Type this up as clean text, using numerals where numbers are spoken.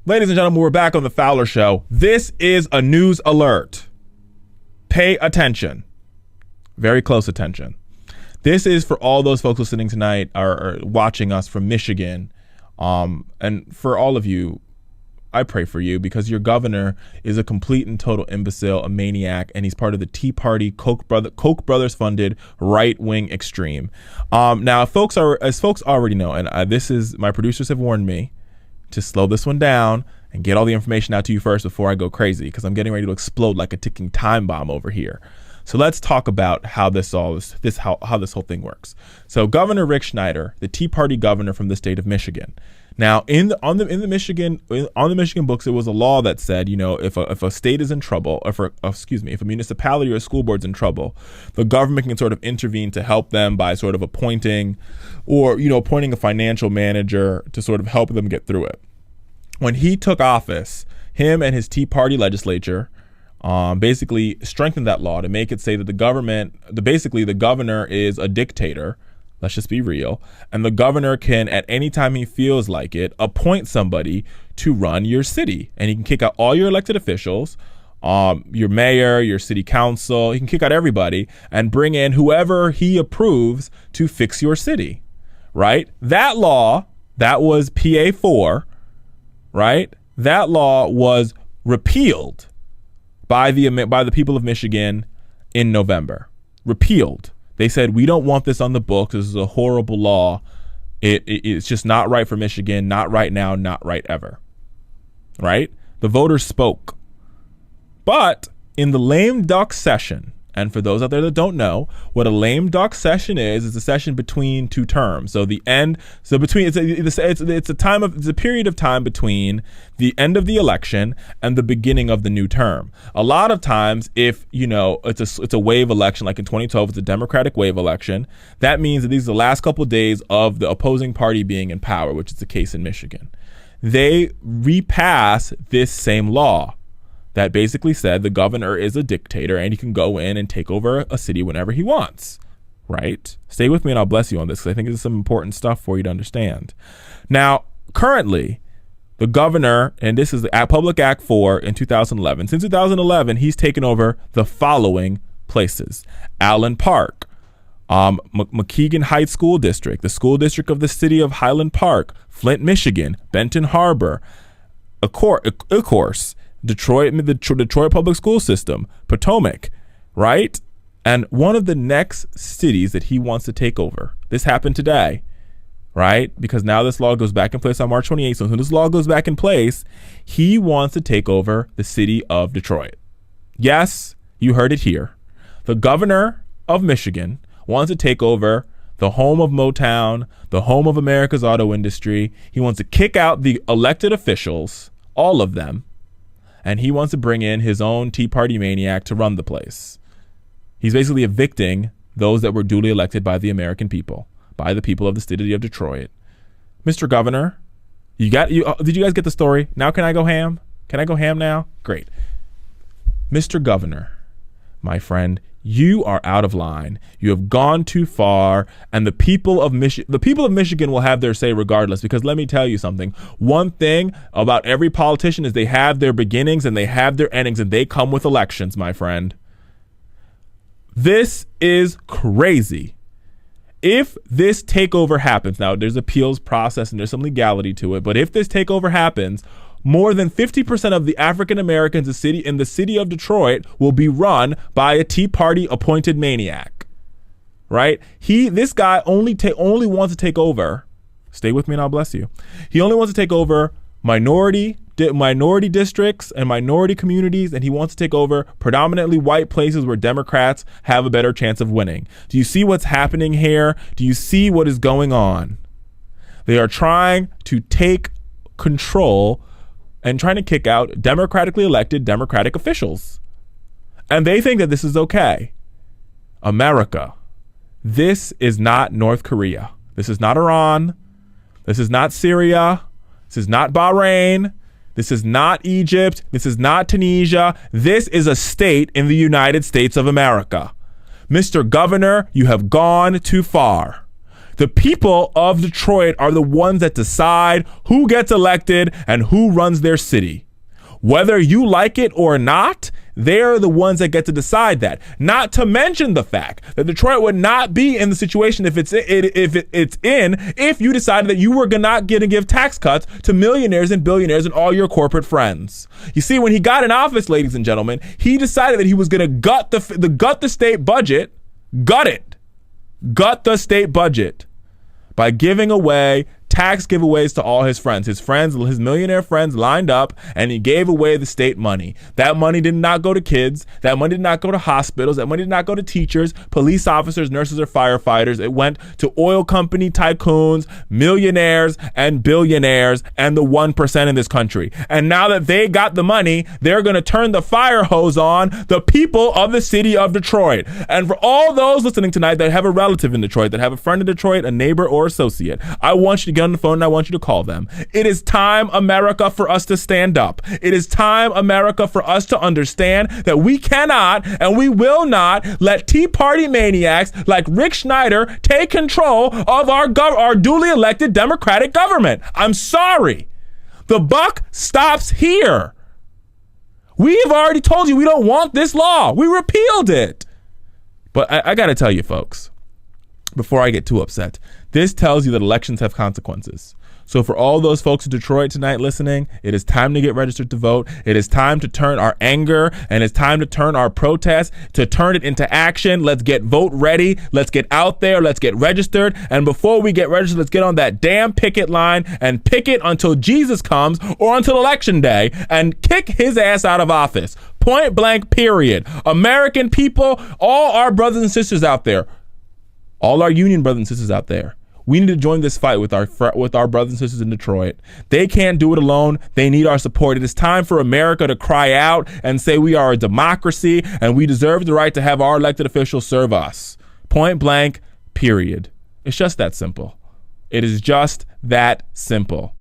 Ladies and gentlemen, we're back on the Fowler Show. This is a news alert. Pay attention. Very close attention. This is for all those folks listening tonight or watching us from Michigan. And for all of you, I pray for you because your governor is a complete and total imbecile, a maniac, and he's part of the Tea Party, Koch brothers funded right-wing extreme. Now, folks already know, and this is, my producers have warned me to slow this one down and get all the information out to you first before I go crazy, because I'm getting ready to explode like a ticking time bomb over here. So let's talk about how this whole thing works. So Governor Rick Schneider, the Tea Party governor from the state of Michigan. Now, on the Michigan books, it was a law that said, you know, if a state is in trouble, if a municipality or a school board's in trouble, the government can sort of intervene to help them by sort of appointing a financial manager to sort of help them get through it. When he took office, him and his Tea Party legislature basically strengthened that law to make it say that the governor is a dictator. Let's just be real. And the governor can, at any time he feels like it, appoint somebody to run your city. And he can kick out all your elected officials, your mayor, your city council. He can kick out everybody and bring in whoever he approves to fix your city, right? That law, that was PA 4, right? That law was repealed by the people of Michigan in November. Repealed. They said, we don't want this on the books. This is a horrible law. It's just not right for Michigan. Not right now. Not right ever. Right? The voters spoke. But in the lame duck session, and for those out there that don't know, what a lame duck session is a session between two terms. It's a period of time between the end of the election and the beginning of the new term. A lot of times, if it's a wave election, like in 2012, it's a Democratic wave election. That means that these are the last couple of days of the opposing party being in power, which is the case in Michigan. They repass this same law that basically said the governor is a dictator and he can go in and take over a city whenever he wants, right? Stay with me and I'll bless you on this because I think this is some important stuff for you to understand. Now, currently, the governor, and this is the Public Act 4 in 2011. Since 2011, he's taken over the following places: Allen Park, McKeegan Heights School District, the school district of the city of Highland Park, Flint, Michigan, Benton Harbor, of course, the Detroit Public School System, Potomac, right? And one of the next cities that he wants to take over, this happened today, right? Because now this law goes back in place on March 28th. So when this law goes back in place, he wants to take over the city of Detroit. Yes, you heard it here. The governor of Michigan wants to take over the home of Motown, the home of America's auto industry. He wants to kick out the elected officials, all of them, and he wants to bring in his own Tea Party maniac to run the place. He's basically evicting those that were duly elected by the American people, by the people of the city of Detroit. Mr. Governor, did you guys get the story? Now can I go ham? Can I go ham now? Great. Mr. Governor, my friend, you are out of line. You have gone too far, and the people of Michigan will have their say regardless, because let me tell you something. One thing about every politician is they have their beginnings and they have their endings, and they come with elections, my friend. This is crazy. If this takeover happens, now there's appeals process and there's some legality to it, but if this takeover happens, more than 50% of the African Americans in the city of Detroit will be run by a Tea Party appointed maniac, right? This guy only wants to take over. Stay with me and I'll bless you. He only wants to take over minority districts and minority communities, and he wants to take over predominantly white places where Democrats have a better chance of winning. Do you see what's happening here? Do you see what is going on? They are trying to take control and trying to kick out democratically elected Democratic officials. And they think that this is okay. America, this is not North Korea. This is not Iran. This is not Syria. This is not Bahrain. This is not Egypt. This is not Tunisia. This is a state in the United States of America. Mr. Governor, you have gone too far. The people of Detroit are the ones that decide who gets elected and who runs their city. Whether you like it or not, they're the ones that get to decide that. Not to mention the fact that Detroit would not be in the situation if you decided that you were not going to give tax cuts to millionaires and billionaires and all your corporate friends. You see, when he got in office, ladies and gentlemen, he decided that he was going to gut the state budget, gut the state budget by giving away tax giveaways to all his friends. His millionaire friends lined up, and he gave away the state money. That money did not go to kids. That money did not go to hospitals. That money did not go to teachers, police officers, nurses, or firefighters. It went to oil company tycoons, millionaires, and billionaires, and the 1% in this country. And now that they got the money, they're going to turn the fire hose on the people of the city of Detroit. And for all those listening tonight that have a relative in Detroit, that have a friend in Detroit, a neighbor, or associate, I want you to get on the phone and I want you to call them. It is time, America, for us to stand up. It is time, America, for us to understand that we cannot and we will not let Tea Party maniacs like Rick Schneider take control of our duly elected Democratic government. I'm sorry. The buck stops here. We have already told you we don't want this law. We repealed it. But I got to tell you, folks, before I get too upset, this tells you that elections have consequences. So for all those folks in Detroit tonight listening, it is time to get registered to vote. It is time to turn our anger and it's time to turn our protest, to turn it into action. Let's get vote ready. Let's get out there. Let's get registered. And before we get registered, let's get on that damn picket line and picket until Jesus comes or until election day and kick his ass out of office. Point blank, period. American people, all our brothers and sisters out there, all our union brothers and sisters out there, we need to join this fight with our brothers and sisters in Detroit. They can't do it alone. They need our support. It is time for America to cry out and say we are a democracy and we deserve the right to have our elected officials serve us. Point blank, period. It's just that simple. It is just that simple.